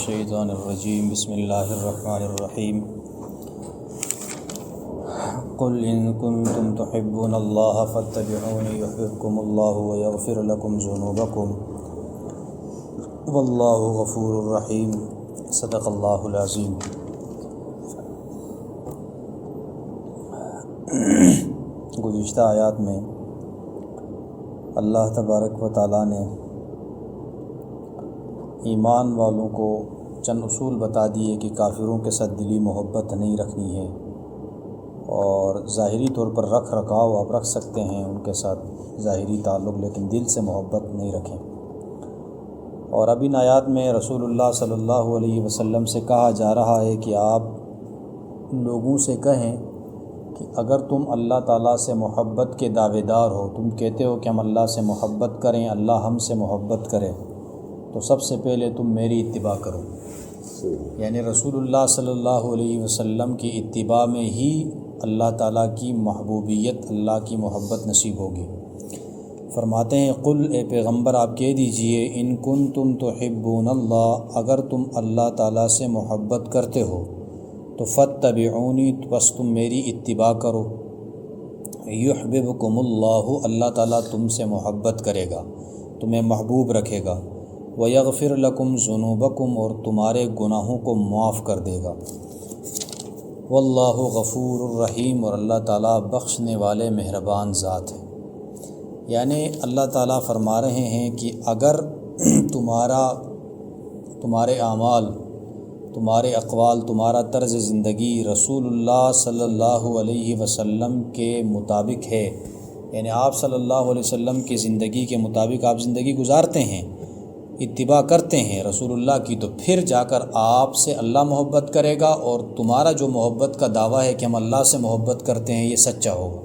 الشیطان الرجیم بسم اللہ الرحمن الرحیم قل ان کنتم تحبون اللہ فاتبعونی یحببکم اللہ ویغفر لکم ذنوبکم واللہ غفور الرحیم صدق اللہ العظیم۔ گزشتہ آیات میں اللہ تبارک و تعالیٰ نے ایمان والوں کو چند اصول بتا دیے کہ کافروں کے ساتھ دلی محبت نہیں رکھنی ہے، اور ظاہری طور پر رکھ رکھاؤ آپ رکھ سکتے ہیں ان کے ساتھ ظاہری تعلق، لیکن دل سے محبت نہیں رکھیں۔ اور اب ان آیات میں رسول اللہ صلی اللہ علیہ وسلم سے کہا جا رہا ہے کہ آپ لوگوں سے کہیں کہ اگر تم اللہ تعالیٰ سے محبت کے دعوے دار ہو، تم کہتے ہو کہ ہم اللہ سے محبت کریں، اللہ ہم سے محبت کرے، تو سب سے پہلے تم میری اتباع کرو، یعنی رسول اللہ صلی اللہ علیہ وسلم کی اتباع میں ہی اللہ تعالیٰ کی محبوبیت، اللہ کی محبت نصیب ہوگی۔ فرماتے ہیں قل اے پیغمبر آپ کہہ دیجئے ان کنتم تحبون اللہ، اگر تم اللہ تعالیٰ سے محبت کرتے ہو تو فاتبعونی، بس تم میری اتباع کرو، یحببکم اللہ، اللہ تعالیٰ تم سے محبت کرے گا، تمہیں محبوب رکھے گا، ویغفر لکم ذنوبکم، اور تمہارے گناہوں کو معاف کر دے گا، واللہ غفور الرحیم، اور اللہ تعالیٰ بخشنے والے مہربان ذات ہے۔ یعنی اللہ تعالیٰ فرما رہے ہیں کہ اگر تمہارے اعمال، تمہارے اقوال، تمہارا طرز زندگی رسول اللہ صلی اللہ علیہ وسلم کے مطابق ہے، یعنی آپ صلی اللہ علیہ وسلم کی زندگی کے مطابق آپ زندگی گزارتے ہیں، اتباع کرتے ہیں رسول اللہ کی، تو پھر جا کر آپ سے اللہ محبت کرے گا، اور تمہارا جو محبت کا دعویٰ ہے کہ ہم اللہ سے محبت کرتے ہیں یہ سچا ہوگا۔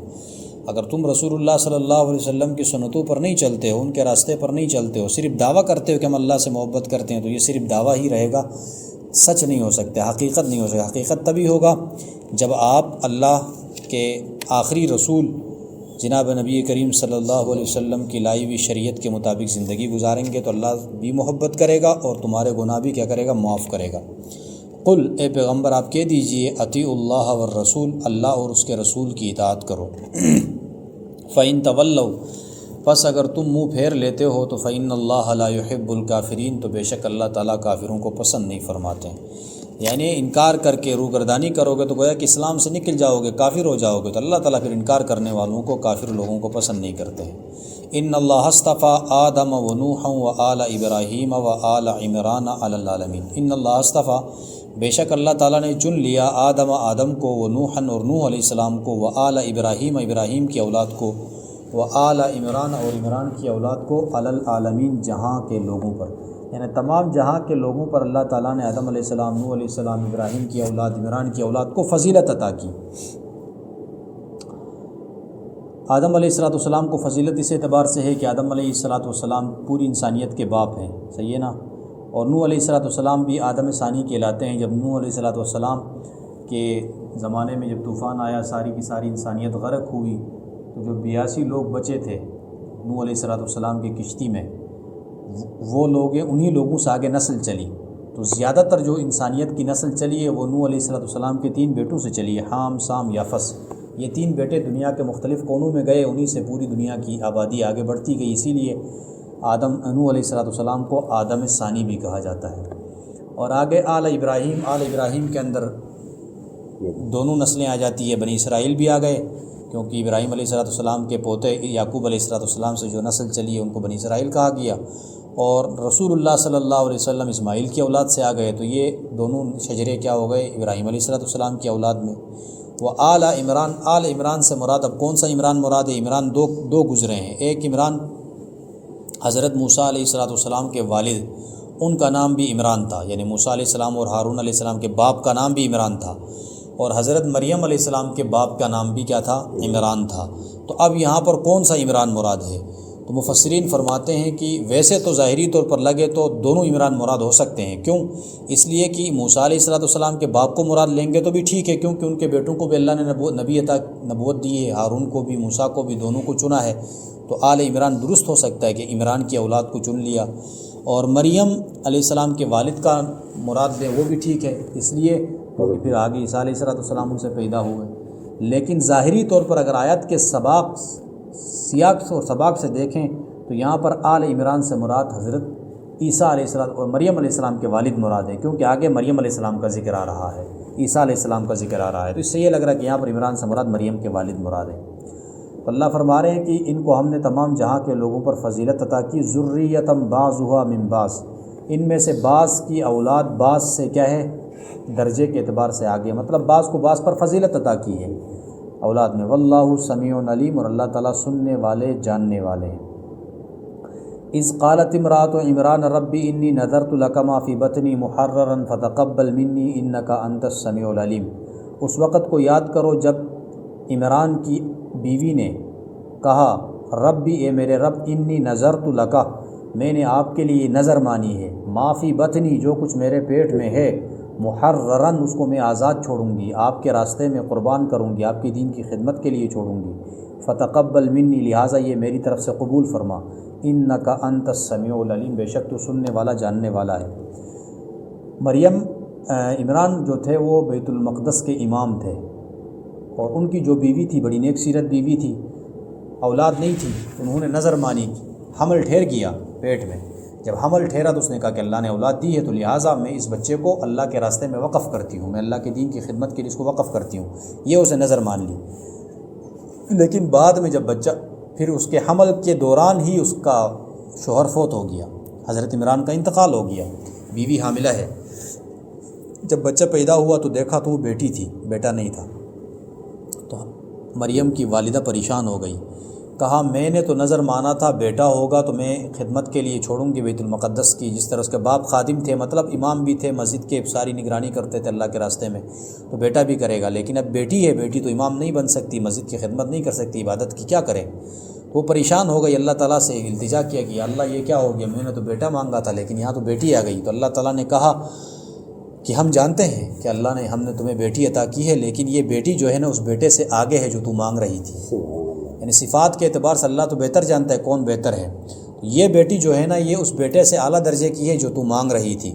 اگر تم رسول اللہ صلی اللہ علیہ وسلم کی سنتوں پر نہیں چلتے ہو، ان کے راستے پر نہیں چلتے ہو، صرف دعویٰ کرتے ہو کہ ہم اللہ سے محبت کرتے ہیں، تو یہ صرف دعویٰ ہی رہے گا، سچ نہیں ہو سکتا، حقیقت نہیں ہو سکتا۔ حقیقت تبھی ہوگا جب آپ اللہ کے آخری رسول جناب نبی کریم صلی اللہ علیہ وسلم کی لائی ہوئی شریعت کے مطابق زندگی گزاریں گے، تو اللہ بھی محبت کرے گا اور تمہارے گناہ بھی کیا کرے گا، معاف کرے گا۔ قل اے پیغمبر آپ کہہ دیجئے اطیعوا اللہ والرسول، اللہ اور اس کے رسول کی اطاعت کرو۔ فَإِن تَوَلَّوْا، پس اگر تم منہ پھیر لیتے ہو تو فَإِنَّ اللَّهَ لَا يُحِبُّ الْكَافِرِينَ، تو بے شک اللہ تعالیٰ کافروں کو پسند نہیں فرماتے ہیں۔ یعنی انکار کر کے روگردانی کرو گے تو گویا کہ اسلام سے نکل جاؤ گے، کافر ہو جاؤ گے، تو اللہ تعالیٰ پھر انکار کرنے والوں کو، کافر لوگوں کو پسند نہیں کرتے ہیں۔ ان اللہ اصطفیٰ آدم ونوحا وآل ابراہیم وآل عمران علی العالمین، ان اللہ اصطفیٰ، بے شک اللہ تعالیٰ نے چن لیا آدم کو، ونوحا اور نوح علیہ السلام کو، وآل ابراہیم ابراہیم کی اولاد کو، وآل عمران اور عمران کی اولاد کو، علی العالمین جہاں کے لوگوں پر، یعنی تمام جہاں کے لوگوں پر اللہ تعالیٰ نے آدم علیہ السلام، نوح علیہ السلام، ابراہیم کی اولاد، عمران کی اولاد کو فضیلت عطا کی۔ آدم علیہ السلام کو فضیلت اس اعتبار سے ہے کہ آدم علیہ السلام پوری انسانیت کے باپ ہیں، صحیح ہے نا، اور نوح علیہ السلام بھی آدم ثانی کہلاتے ہیں۔ جب نوح علیہ السلام کے زمانے میں جب طوفان آیا، ساری کی ساری انسانیت غرق ہوئی، تو جو 82 لوگ بچے تھے نوح علیہ السلام کی کشتی میں، وہ لوگ ہیں، انہی لوگوں سے آگے نسل چلی، تو زیادہ تر جو انسانیت کی نسل چلی ہے وہ نوح علیہ السلام کے 3 بیٹوں سے چلی ہے، حام، سام، یافس۔ یہ 3 بیٹے دنیا کے مختلف کونوں میں گئے، انہی سے پوری دنیا کی آبادی آگے بڑھتی گئی، اسی لیے نوح علیہ السلام کو آدم ثانی بھی کہا جاتا ہے۔ اور آگے آل ابراہیم کے اندر دونوں نسلیں آ جاتی ہے، بنی اسرائیل بھی آ گئے، کیونکہ ابراہیم علیہ السلام کے پوتے یعقوب علیہ السلام سے جو نسل چلی ہے ان کو بنی اسرائیل کہا گیا، اور رسول اللہ صلی اللہ علیہ وسلم اسماعیل کی اولاد سے آ گئے، تو یہ دونوں شجرے کیا ہو گئے، ابراہیم علیہ السلام کی اولاد میں۔ وہ آل عمران سے مراد، اب کون سا عمران مراد ہے؟ عمران دو گزرے ہیں، ایک عمران حضرت موسیٰ علیہ السلام کے والد، ان کا نام بھی عمران تھا، یعنی موسیٰ علیہ السلام اور ہارون علیہ السلام کے باپ کا نام بھی عمران تھا، اور حضرت مریم علیہ السلام کے باپ کا نام بھی کیا تھا، عمران تھا۔ تو اب یہاں پر کون سا عمران مراد ہے؟ تو مفسرین فرماتے ہیں کہ ویسے تو ظاہری طور پر لگے تو دونوں عمران مراد ہو سکتے ہیں، کیوں؟ اس لیے کہ موسیٰ علیہ السلام کے باپ کو مراد لیں گے تو بھی ٹھیک ہے، کیونکہ ان کے بیٹوں کو بھی اللہ نے نبوت دی ہے، ہارون کو بھی، موسیٰ کو بھی، دونوں کو چنا ہے، تو آل عمران درست ہو سکتا ہے کہ عمران کی اولاد کو چن لیا۔ اور مریم علیہ السلام کے والد کا مراد دیں وہ بھی ٹھیک ہے، اس لیے کیونکہ پھر آگے عیسیٰ علیہ السلام ان سے پیدا ہوئے۔ لیکن ظاہری طور پر اگر آیت کے سیاق اور سباق سے دیکھیں تو یہاں پر آل عمران سے مراد حضرت عیسیٰ علیہ السلام اور مریم علیہ السلام کے والد مراد ہے، کیونکہ آگے مریم علیہ السلام کا ذکر آ رہا ہے، عیسیٰ علیہ السلام کا ذکر آ رہا ہے، تو اس سے یہ لگ رہا ہے کہ یہاں پر عمران سے مراد مریم کے والد مراد ہے۔ تو اللہ فرما رہے ہیں کہ ان کو ہم نے تمام جہاں کے لوگوں پر فضیلت عطا کی، ذریۃ بعضھا من بعض، ان میں سے بعض کی اولاد بعض سے کیا ہے درجے کے اعتبار سے آگے، مطلب بعض کو بعض پر فضیلت عطا کی ہے اولاد میں۔ واللہ سمیع علیم، اور اللہ تعالیٰ سننے والے جاننے والے ہیں۔ اذ قالت امرأۃ عمران ربی انی نذرت لک ما فی بطنی محررا فتقبل منی انک انت السمیع العلیم۔ اس وقت کو یاد کرو جب عمران کی بیوی نے کہا ربی اے میرے رب انی نذرت لک، میں نے آپ کے لیے نظر مانی ہے، ما فی بطنی جو کچھ میرے پیٹ میں ہے، محررن اس کو میں آزاد چھوڑوں گی، آپ کے راستے میں قربان کروں گی، آپ کے دین کی خدمت کے لیے چھوڑوں گی، فتقبل منی لہٰذا یہ میری طرف سے قبول فرما، انک انت السمیع العلیم بے شک تو سننے والا جاننے والا ہے۔ مریم عمران جو تھے وہ بیت المقدس کے امام تھے، اور ان کی جو بیوی تھی بڑی نیک سیرت بیوی تھی، اولاد نہیں تھی، انہوں نے نظر مانی، حمل ٹھہر گیا پیٹ میں، جب حمل ٹھہرا تو اس نے کہا کہ اللہ نے اولاد دی ہے تو لہٰذا میں اس بچے کو اللہ کے راستے میں وقف کرتی ہوں، میں اللہ کے دین کی خدمت کے لیے اس کو وقف کرتی ہوں، یہ اسے نظر مان لی۔ لیکن بعد میں جب بچہ پھر اس کے حمل کے دوران ہی اس کا شوہر فوت ہو گیا، حضرت عمران کا انتقال ہو گیا، بیوی حاملہ ہے، جب بچہ پیدا ہوا تو دیکھا تو وہ بیٹی تھی، بیٹا نہیں تھا، تو مریم کی والدہ پریشان ہو گئی، کہا میں نے تو نظر مانا تھا بیٹا ہوگا تو میں خدمت کے لیے چھوڑوں گی بیت المقدس کی، جس طرح اس کے باپ خادم تھے، مطلب امام بھی تھے مسجد کے، ساری نگرانی کرتے تھے اللہ کے راستے میں، تو بیٹا بھی کرے گا، لیکن اب بیٹی ہے، بیٹی تو امام نہیں بن سکتی، مسجد کی خدمت نہیں کر سکتی، عبادت کی کیا کرے؟ وہ پریشان ہو گئی، اللہ تعالیٰ سے التجا کیا کہ اللہ یہ کیا ہو گیا، میں نے تو بیٹا مانگا تھا لیکن یہاں تو بیٹی آ گئی۔ تو اللہ تعالیٰ نے کہا کہ ہم جانتے ہیں کہ اللہ نے ہم نے تمہیں بیٹی عطا کی ہے، لیکن یہ بیٹی جو ہے نا اس بیٹے سے آگے ہے جو تو مانگ رہی تھی، یعنی صفات کے اعتبار سے اللہ تو بہتر جانتا ہے کون بہتر ہے، یہ بیٹی جو ہے نا یہ اس بیٹے سے اعلیٰ درجے کی ہے جو تو مانگ رہی تھی۔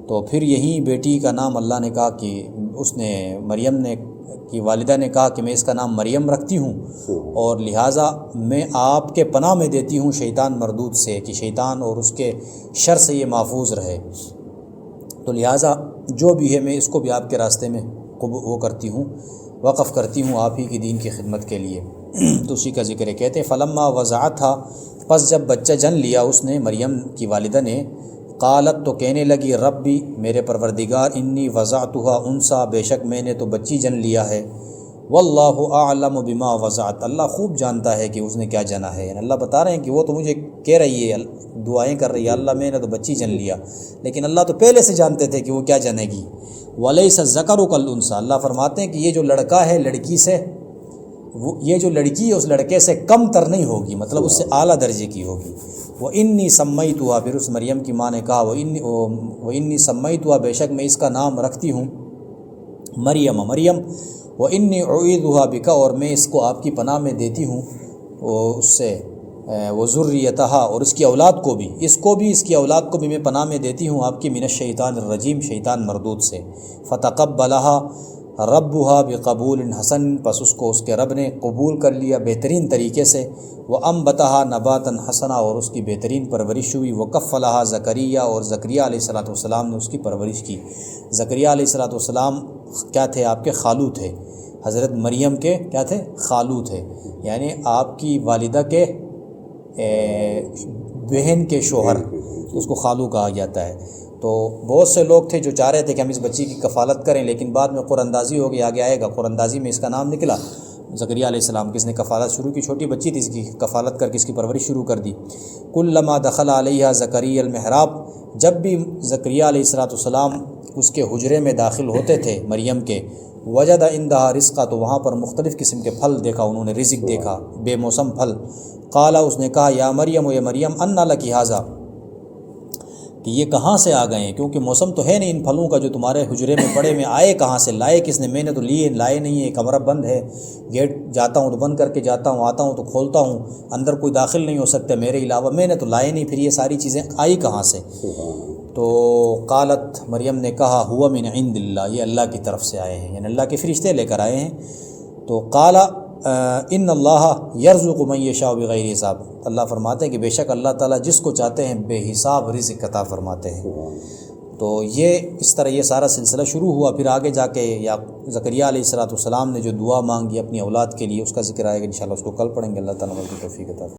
تو پھر یہی بیٹی کا نام اللہ نے کہا کہ اس نے مریم نے کی والدہ نے کہا کہ میں اس کا نام مریم رکھتی ہوں، اور لہٰذا میں آپ کے پناہ میں دیتی ہوں شیطان مردود سے، کہ شیطان اور اس کے شر سے یہ محفوظ رہے، تو لہٰذا جو بھی ہے میں اس کو بھی آپ کے راستے میں وہ کرتی ہوں، وقف کرتی ہوں آپ ہی کی دین کی خدمت کے لیے۔ تو اسی کا ذکر ہے، کہتے ہیں فلما وضعتھا، پس جب بچہ جن لیا اس نے مریم کی والدہ نے، قالت تو کہنے لگی ربی میرے پروردگار انی وضعتھا انثی، بے شک میں نے تو بچی جن لیا ہے، واللہ اعلم بما وضعت، اللہ خوب جانتا ہے کہ اس نے کیا جنا ہے، یعنی اللہ بتا رہے ہیں کہ وہ تو مجھے کہہ رہی ہے، دعائیں کر رہی ہے اللہ میں نے تو بچی جن لیا، لیکن اللہ تو پہلے سے جانتے تھے کہ وہ کیا جنے گی۔ ولیس الذکر کالانثی، اللہ فرماتے ہیں کہ یہ جو لڑکا ہے لڑکی سے، یہ جو لڑکی ہے اس لڑکے سے کم تر نہیں ہوگی، مطلب اس سے اعلیٰ درجے کی ہوگی۔ وَإِنِّي سَمَّيْتُهَا، پھر اس مریم کی ماں نے کہا وَإِنِّي سَمَّيْتُهَا، بے شک میں اس کا نام رکھتی ہوں مریم، وَإِنِّي أُعِيذُهَا بِكَ، اور میں اس کو آپ کی پناہ میں دیتی ہوں اس سے، وَذُرِّيَّتَهَا، اور اس کی اولاد کو بھی، اس کی اولاد کو بھی میں پناہ میں دیتی ہوں آپ کی من الشیطان الرجیم، شیطان مردود سے۔ فَتَقَبَّلَهَا ربها بقبول حسن، پس اس کو اس کے رب نے قبول کر لیا بہترین طریقے سے، وَأَنبَتَهَا نَبَاتًا حسنا، اور اس کی بہترین پرورش ہوئی، وَكَفَّلَهَا زکریا، اور زکریا علیہ السلام نے اس کی پرورش کی۔ زکریا علیہ السلام کیا تھے؟ آپ کے خالو تھے، حضرت مریم کے کیا تھے؟ خالو تھے، یعنی آپ کی والدہ کے بہن کے شوہر، اس کو خالو کہا جاتا ہے۔ تو بہت سے لوگ تھے جو چاہ رہے تھے کہ ہم اس بچی کی کفالت کریں، لیکن بعد میں قرآن اندازی ہو گئی، آگے آئے گا قرآن اندازی میں اس کا نام نکلا زکریا علیہ السلام، کس نے کفالت شروع کی، چھوٹی بچی تھی، اس کی کفالت کر کے اس کی پرورش شروع کر دی۔ کلما دخل علیہا زکریا المحراب، جب بھی زکریا علیہ السلام اس کے حجرے میں داخل ہوتے تھے مریم کے، وجد عندہا رزقا، تو وہاں پر مختلف قسم کے پھل دیکھا انہوں نے، رزق دیکھا، بے موسم پھل۔ قالا، اس نے کہا یا مریم، یا مریم انا لکی ھذا، کہ یہ کہاں سے آ گئے ہیں، کیونکہ موسم تو ہے نہیں ان پھلوں کا جو تمہارے حجرے میں پڑے میں آئے کہاں سے، لائے کس نے، میں نے تو لیے لائے نہیں ہے، کمرہ بند ہے، گیٹ جاتا ہوں تو بند کر کے جاتا ہوں، آتا ہوں تو کھولتا ہوں، اندر کوئی داخل نہیں ہو سکتا میرے علاوہ، میں نے تو لائے نہیں، پھر یہ ساری چیزیں آئی کہاں سے؟ تو قالت مریم نے کہا ہوا من عند اللہ، یہ اللہ کی طرف سے آئے ہیں، یعنی اللہ کے فرشتے لے کر آئے ہیں۔ تو قال ان اللہ یرزق من یشاء بغیر حساب، اللہ فرماتے ہیں کہ بے شک اللہ تعالیٰ جس کو چاہتے ہیں بے حساب رزق عطا فرماتے ہیں۔ تو یہ اس طرح یہ سارا سلسلہ شروع ہوا۔ پھر آگے جا کے یا زکریا علیہ الصلوۃ والسلام نے جو دعا مانگی اپنی اولاد کے لیے، اس کا ذکر آئے گا انشاءاللہ، اس کو کل پڑھیں گے۔ اللہ تعالیٰ کی توفیق عطا فرمائے۔